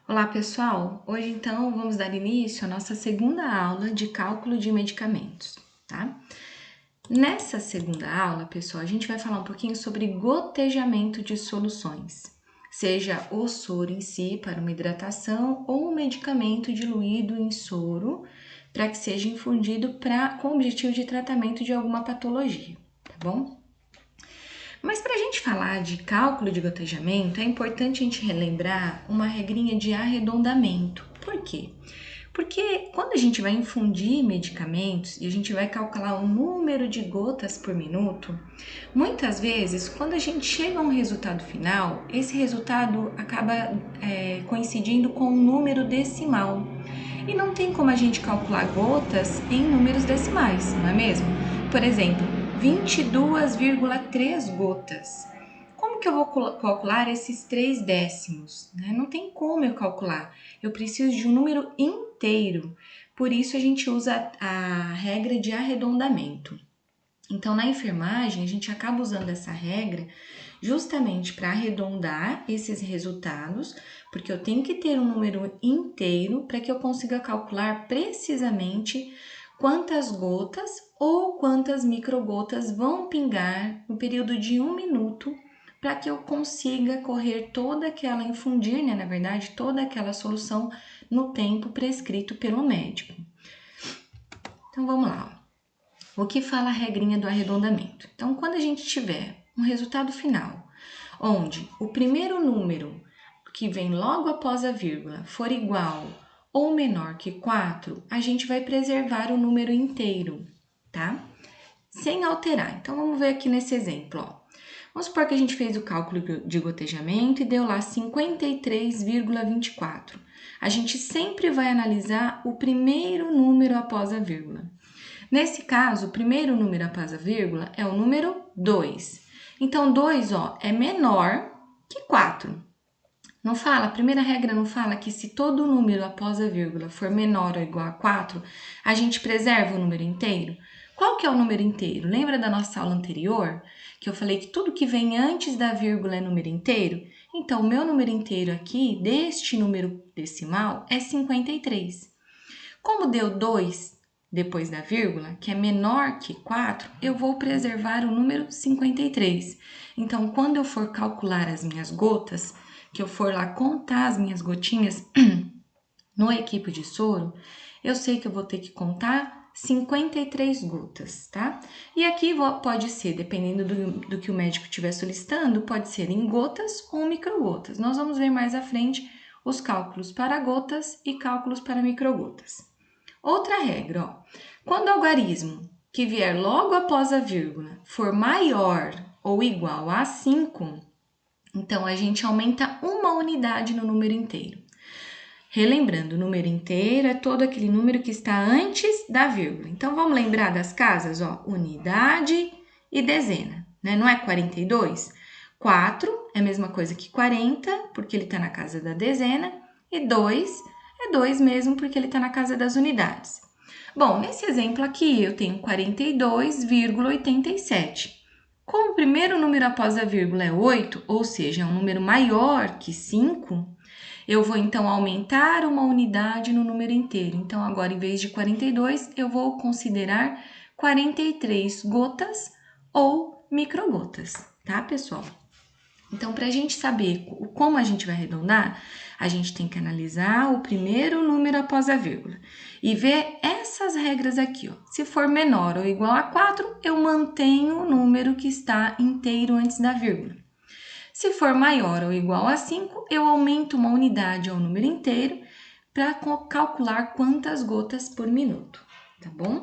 Olá, pessoal! Hoje, então, vamos dar início à nossa segunda aula de cálculo de medicamentos, tá? Nessa segunda aula, pessoal, a gente vai falar um pouquinho sobre gotejamento de soluções, seja o soro em si para uma hidratação ou um medicamento diluído em soro para que seja infundido com o objetivo de tratamento de alguma patologia, tá bom? Mas para a gente falar de cálculo de gotejamento, é importante a gente relembrar uma regrinha de arredondamento. Por quê? Porque quando a gente vai infundir medicamentos e a gente vai calcular o número de gotas por minuto, muitas vezes, quando a gente chega a um resultado final, esse resultado acaba coincidindo com um número decimal. E não tem como a gente calcular gotas em números decimais, não é mesmo? Por exemplo, 22,3 gotas. Como que eu vou calcular esses 3 décimos? Não tem como eu calcular. Eu preciso de um número inteiro. Por isso a gente usa a regra de arredondamento. Então, na enfermagem, a gente acaba usando essa regra justamente para arredondar esses resultados, porque eu tenho que ter um número inteiro para que eu consiga calcular precisamente quantas gotas ou quantas microgotas vão pingar no período de 1 minuto para que eu consiga correr infundir, na verdade, toda aquela solução no tempo prescrito pelo médico. Então, vamos lá. O que fala a regrinha do arredondamento? Então, quando a gente tiver um resultado final, onde o primeiro número que vem logo após a vírgula for igual ou menor que 4, a gente vai preservar o número inteiro, tá? Sem alterar. Então, vamos ver aqui nesse exemplo, ó. Vamos supor que a gente fez o cálculo de gotejamento e deu lá 53,24. A gente sempre vai analisar o primeiro número após a vírgula. Nesse caso, o primeiro número após a vírgula é o número 2. Então, 2, é menor que 4. Não fala, a primeira regra não fala que se todo número após a vírgula for menor ou igual a 4, a gente preserva o número inteiro? Qual que é o número inteiro? Lembra da nossa aula anterior? Que eu falei que tudo que vem antes da vírgula é número inteiro? Então, o meu número inteiro aqui, deste número decimal, é 53. Como deu 2 depois da vírgula, que é menor que 4, eu vou preservar o número 53. Então, quando eu for calcular as minhas gotas, que eu for lá contar as minhas gotinhas no equipo de soro, eu sei que eu vou ter que contar 53 gotas, tá? E aqui pode ser, dependendo do que o médico estiver solicitando, pode ser em gotas ou microgotas. Nós vamos ver mais à frente os cálculos para gotas e cálculos para microgotas. Outra regra, ó. Quando o algarismo que vier logo após a vírgula for maior ou igual a 5, então a gente aumenta uma unidade no número inteiro. Relembrando, o número inteiro é todo aquele número que está antes da vírgula. Então, vamos lembrar das casas, ó, unidade e dezena, né? Não é 42? 4 é a mesma coisa que 40, porque ele está na casa da dezena, e 2 é 2 mesmo, porque ele está na casa das unidades. Bom, nesse exemplo aqui, eu tenho 42,87. Como o primeiro número após a vírgula é 8, ou seja, é um número maior que 5, eu vou então aumentar uma unidade no número inteiro. Então, agora, em vez de 42, eu vou considerar 43 gotas ou microgotas, tá, pessoal? Então, para a gente saber como a gente vai arredondar, a gente tem que analisar o primeiro número após a vírgula e ver essas regras aqui, ó. Se for menor ou igual a 4, eu mantenho o número que está inteiro antes da vírgula. Se for maior ou igual a 5, eu aumento uma unidade ao número inteiro para calcular quantas gotas por minuto, tá bom?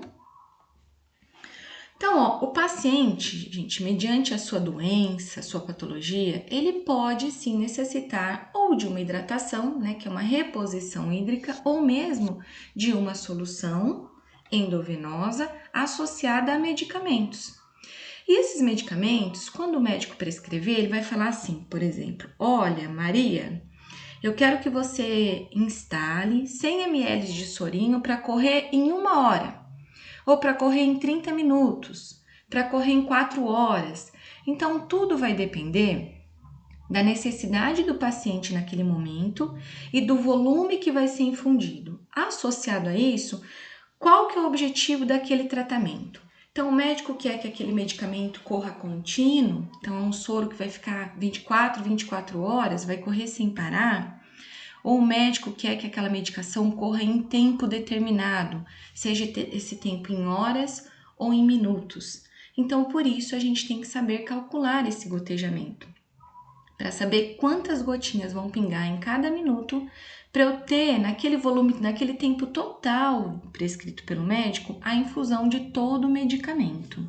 Então, ó, o paciente, gente, mediante a sua doença, a sua patologia, ele pode sim necessitar ou de uma hidratação, né, que é uma reposição hídrica, ou mesmo de uma solução endovenosa associada a medicamentos. E esses medicamentos, quando o médico prescrever, ele vai falar assim, por exemplo, olha, Maria, eu quero que você instale 100 ml de sorinho para correr em 1 hora, ou para correr em 30 minutos, para correr em 4 horas. Então, tudo vai depender da necessidade do paciente naquele momento e do volume que vai ser infundido. Associado a isso, qual que é o objetivo daquele tratamento? Então, o médico quer que aquele medicamento corra contínuo, então é um soro que vai ficar 24 horas, vai correr sem parar, ou o médico quer que aquela medicação corra em tempo determinado, seja esse tempo em horas ou em minutos. Então, por isso, a gente tem que saber calcular esse gotejamento, para saber quantas gotinhas vão pingar em cada minuto, para eu ter naquele volume, naquele tempo total prescrito pelo médico, a infusão de todo o medicamento.